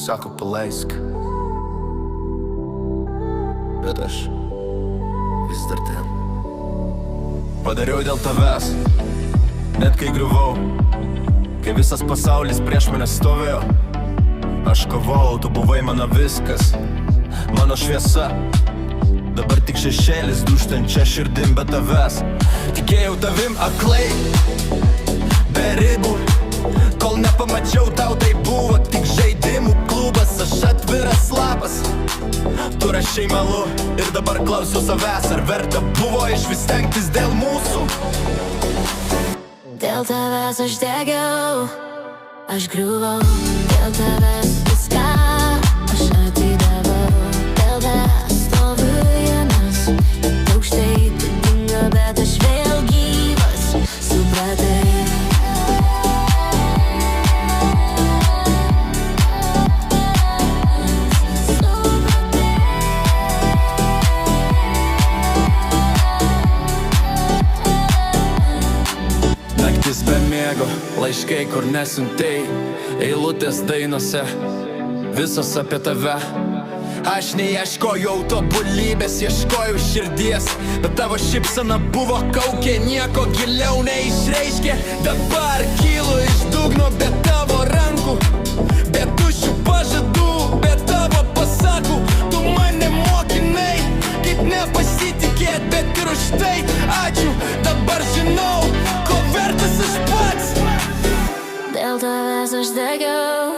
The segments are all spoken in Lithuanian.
sako paleisk, bet aš vis dar ten. Padariau dėl tavęs, net kai griuvau, kai visas pasaulis prieš mane stovėjo. Aš kovojau, tu buvai mano viskas, mano šviesa. Dabar tik šešėlis dūžtančia širdim be tavęs. Tikėjau tavim aklai, be ribų, kol nepamačiau tau tai buvo tik žaidimų klubas. Aš atviras lapas, tu rašei melu ir dabar klausiu savęs, ar verta buvo išvis stengtis dėl mūsų. Dėl tavęs aš degiau, aš griuvau, dėl tavęs viską aš atidavau. Dėl tavęs stoviu vienas, aukštai didinga, bet aš vėl gyvas, supratai. Naktis be miego, laiškai kur nesiuntei, eilutės dainose, visos apie tave. Aš neieškojau tobulybės, ieškojau širdies, bet tavo šypsena buvo kaukė, nieko giliau neišreiškė. Dabar kylu iš dugno be tavo rankų, be tuščių pažadų, be tavo pasakų. Tu mane mokinai, kaip nepasitikėt, bet ir už tai ačiū. Dabar žinau, ko vertas aš pats. Dėl tavęs aš degiau,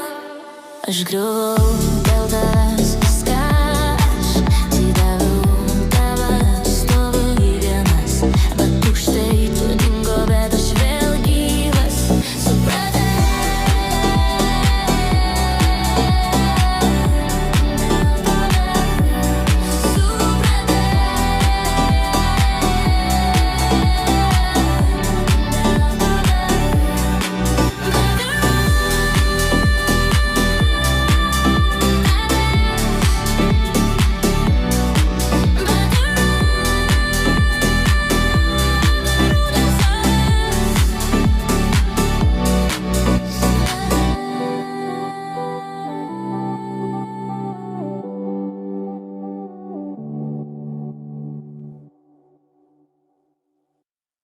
aš griuvau.